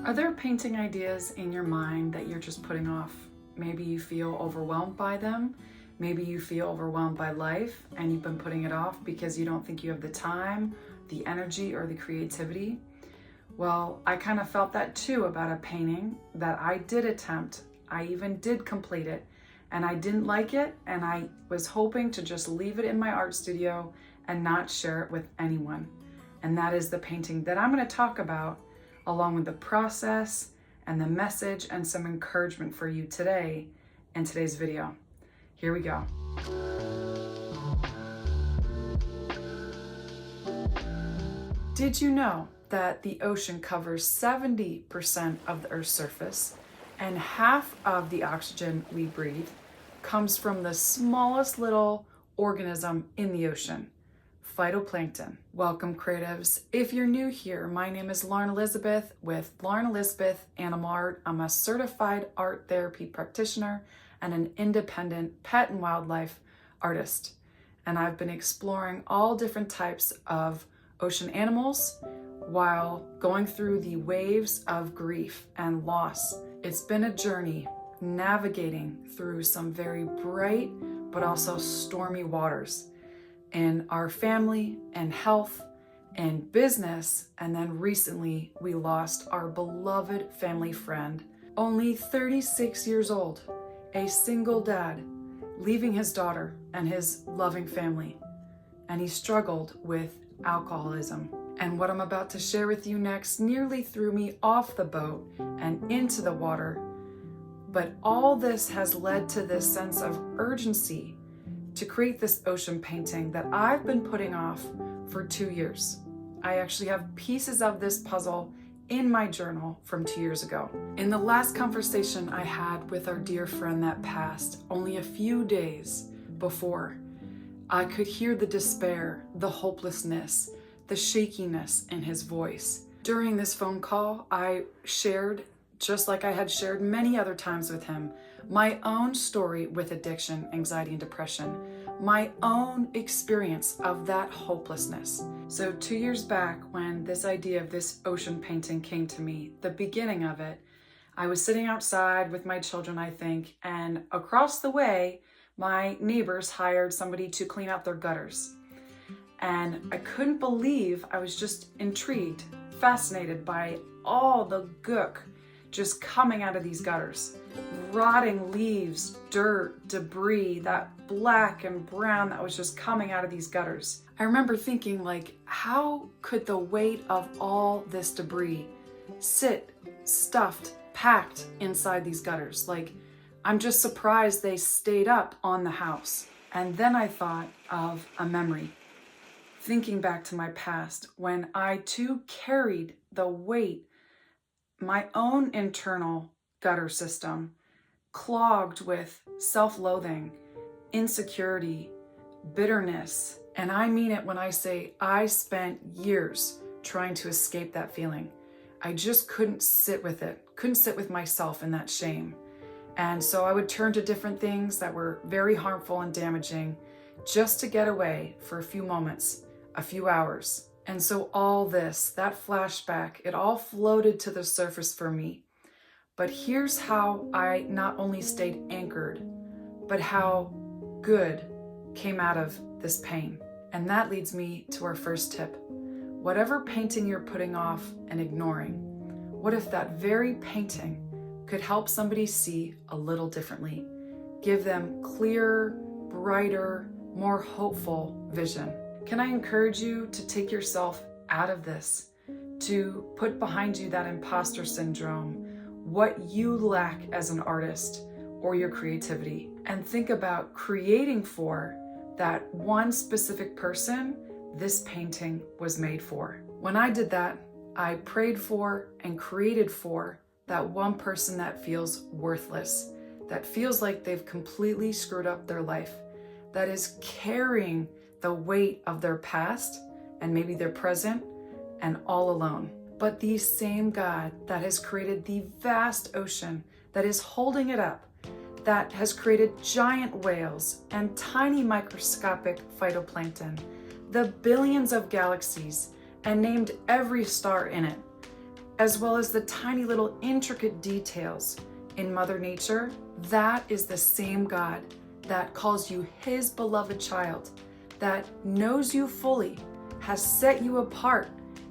Are there painting ideas in your mind that you're just putting off? Maybe you feel overwhelmed by them. Maybe you feel overwhelmed by life and you've been putting it off because you don't think you have the time, the energy, or the creativity. Well, I kind of felt that too about a painting that I did attempt. I even did complete it, and I didn't like it, and I was hoping to just leave it in my art studio and not share it with anyone. And that is the painting that I'm going to talk about, along with the process and the message and some encouragement for you today in today's video. Here we go. Did you know that the ocean covers 70% of the Earth's surface, and half of the oxygen we breathe comes from the smallest little organism in the ocean, phytoplankton? Welcome, creatives. If you're new here, my name is Lauren Elizabeth with Lauren Elizabeth Animal Art. I'm a certified art therapy practitioner and an independent pet and wildlife artist. And I've been exploring all different types of ocean animals while going through the waves of grief and loss. It's been a journey navigating through some very bright but also stormy waters in our family and health and business. And then recently we lost our beloved family friend, only 36 years old, a single dad, leaving his daughter and his loving family. And he struggled with alcoholism. And what I'm about to share with you next nearly threw me off the boat and into the water. But all this has led to this sense of urgency to create this ocean painting that I've been putting off for 2 years. I actually have pieces of this puzzle in my journal from 2 years ago. In the last conversation I had with our dear friend that passed only a few days before, I could hear the despair, the hopelessness, the shakiness in his voice. During this phone call, I shared, just like I had shared many other times with him, my own story with addiction, anxiety, and depression, my own experience of that hopelessness. So 2 years back, when this idea of this ocean painting came to me, the beginning of it, I was sitting outside with my children, I think, and across the way, my neighbors hired somebody to clean out their gutters. And I couldn't believe, I was just intrigued, fascinated by all the gook just coming out of these gutters. Rotting leaves, dirt, debris, that black and brown that was just coming out of these gutters. I remember thinking, like, how could the weight of all this debris sit stuffed, packed inside these gutters? Like, I'm just surprised they stayed up on the house. And then I thought of a memory, thinking back to my past, when I too carried the weight, my own internal gutter system, clogged with self-loathing, insecurity, bitterness. And I mean it when I say I spent years trying to escape that feeling. I just couldn't sit with it, couldn't sit with myself in that shame. And so I would turn to different things that were very harmful and damaging just to get away for a few moments, a few hours. And so all this, that flashback, it all floated to the surface for me. But here's how I not only stayed anchored, but how good came out of this pain. And that leads me to our first tip. Whatever painting you're putting off and ignoring, what if that very painting could help somebody see a little differently, give them clearer, brighter, more hopeful vision? Can I encourage you to take yourself out of this, to put behind you that imposter syndrome, what you lack as an artist or your creativity, and think about creating for that one specific person this painting was made for. When I did that, I prayed for and created for that one person that feels worthless, that feels like they've completely screwed up their life, that is carrying the weight of their past and maybe their present and all alone. But the same God that has created the vast ocean, that is holding it up, that has created giant whales and tiny microscopic phytoplankton, the billions of galaxies, and named every star in it, as well as the tiny little intricate details in Mother Nature, that is the same God that calls you his beloved child, that knows you fully, has set you apart,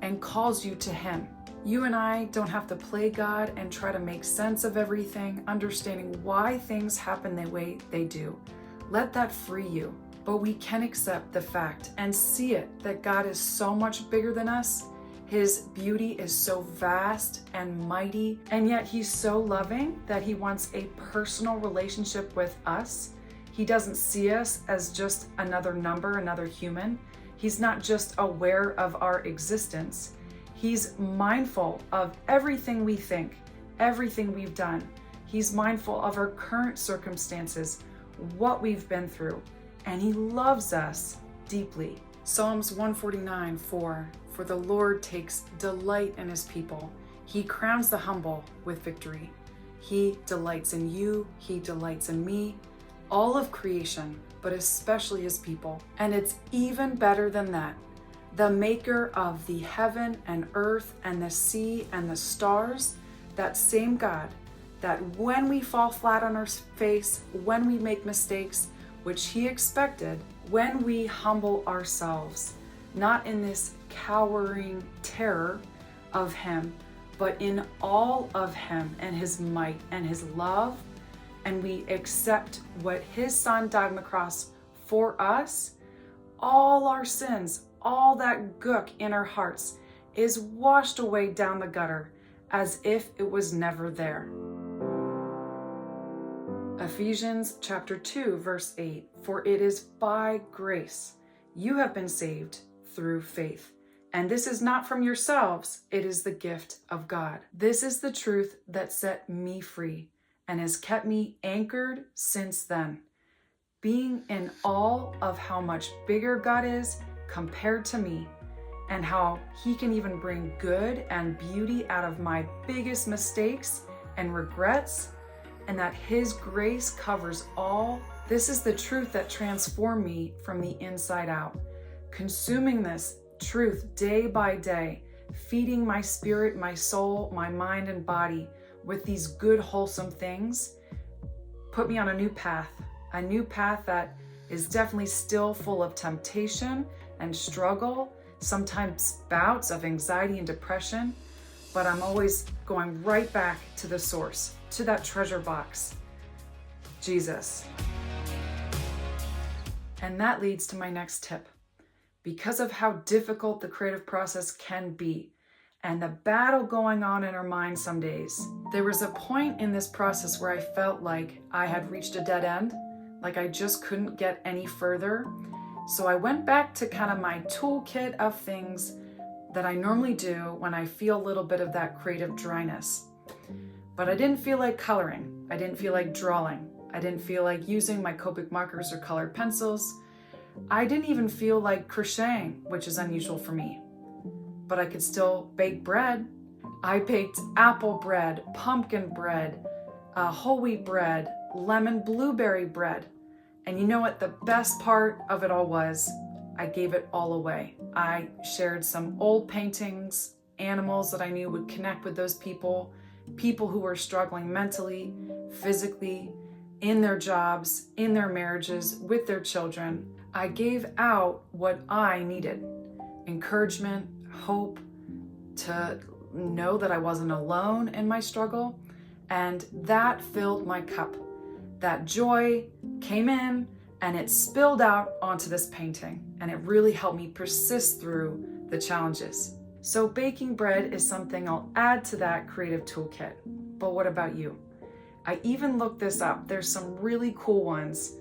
and calls you to him. You and I don't have to play God and try to make sense of everything, understanding why things happen the way they do. Let that free you. But we can accept the fact and see it that God is so much bigger than us. His beauty is so vast and mighty, and yet he's so loving that he wants a personal relationship with us. He doesn't see us as just another number, another human. He's not just aware of our existence. He's mindful of everything we think, everything we've done. He's mindful of our current circumstances, what we've been through, and he loves us deeply. Psalms 149:4, for the Lord takes delight in his people. He crowns the humble with victory. He delights in you, he delights in me, all of creation, but especially his people. And it's even better than that. The maker of the heaven and earth and the sea and the stars, that same God, that when we fall flat on our face, when we make mistakes, which he expected, when we humble ourselves, not in this cowering terror of him, but in all of him and his might and his love, and we accept what his son died on the cross for us, all our sins, all that gook in our hearts is washed away down the gutter as if it was never there. Ephesians chapter 2, verse 8, for it is by grace you have been saved through faith. And this is not from yourselves, it is the gift of God. This is the truth that set me free and has kept me anchored since then. Being in awe of how much bigger God is compared to me, and how he can even bring good and beauty out of my biggest mistakes and regrets, and that his grace covers all. This is the truth that transformed me from the inside out. Consuming this truth day by day, feeding my spirit, my soul, my mind and body with these good, wholesome things, put me on a new path that is definitely still full of temptation and struggle, sometimes bouts of anxiety and depression, but I'm always going right back to the source, to that treasure box, Jesus. And that leads to my next tip. Because of how difficult the creative process can be and the battle going on in our mind some days, there was a point in this process where I felt like I had reached a dead end, like I just couldn't get any further. So I went back to kind of my toolkit of things that I normally do when I feel a little bit of that creative dryness. But I didn't feel like coloring. I didn't feel like drawing. I didn't feel like using my Copic markers or colored pencils. I didn't even feel like crocheting, which is unusual for me. But I could still bake bread. I baked apple bread, pumpkin bread, whole wheat bread, lemon blueberry bread. And you know what the best part of it all was? I gave it all away. I shared some old paintings, animals that I knew would connect with those people who were struggling mentally, physically, in their jobs, in their marriages, with their children. I gave out what I needed: encouragement, hope, to know that I wasn't alone in my struggle. And that filled my cup. That joy came in and it spilled out onto this painting, and it really helped me persist through the challenges. So baking bread is something I'll add to that creative toolkit. But what about you? I even looked this up. There's some really cool ones,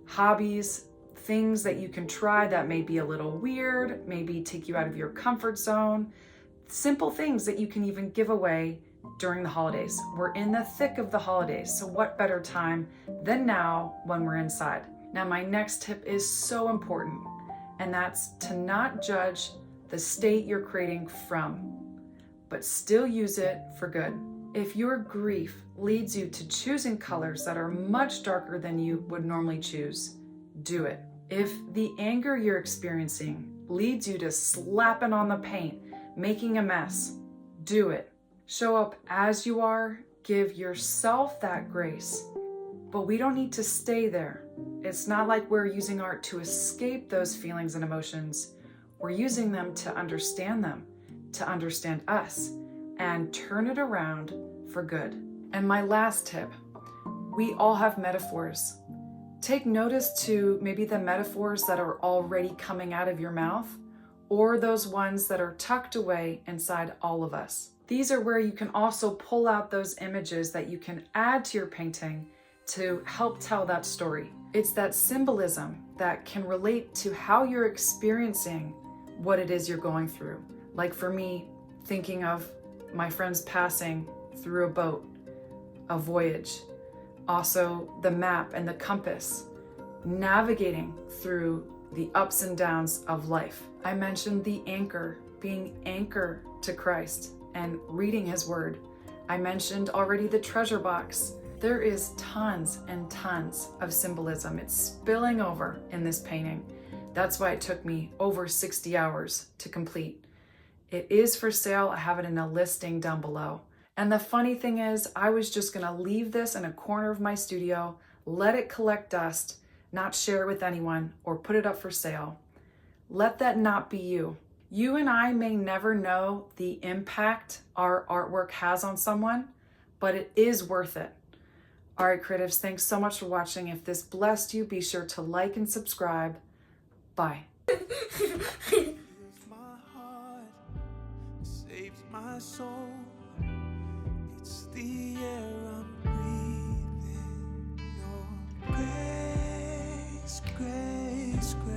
hobbies, things that you can try that may be a little weird, maybe take you out of your comfort zone, simple things that you can even give away during the holidays. We're in the thick of the holidays, so what better time than now when we're inside? Now, my next tip is so important, and that's to not judge the state you're creating from, but still use it for good. If your grief leads you to choosing colors that are much darker than you would normally choose, do it. If the anger you're experiencing leads you to slapping on the paint, making a mess, do it. Show up as you are, give yourself that grace. But we don't need to stay there. It's not like we're using art to escape those feelings and emotions. We're using them, to understand us, and turn it around for good. And my last tip, we all have metaphors. Take notice to maybe the metaphors that are already coming out of your mouth, or those ones that are tucked away inside all of us. These are where you can also pull out those images that you can add to your painting to help tell that story. It's that symbolism that can relate to how you're experiencing what it is you're going through. Like for me, thinking of my friends passing through a boat, a voyage, also the map and the compass, navigating through the ups and downs of life. I mentioned the anchor, being anchor to Christ and reading his word. I mentioned already the treasure box. There is tons and tons of symbolism. It's spilling over in this painting. That's why it took me over 60 hours to complete. It is for sale. I have it in a listing down below. And the funny thing is, I was just gonna leave this in a corner of my studio, let it collect dust, not share it with anyone or put it up for sale. Let that not be you. You and I may never know the impact our artwork has on someone, but it is worth it. All right, creatives, thanks so much for watching. If this blessed you, be sure to like and subscribe. Bye. My heart saves my soul. It's the air I'm breathing. Your grace, grace, grace.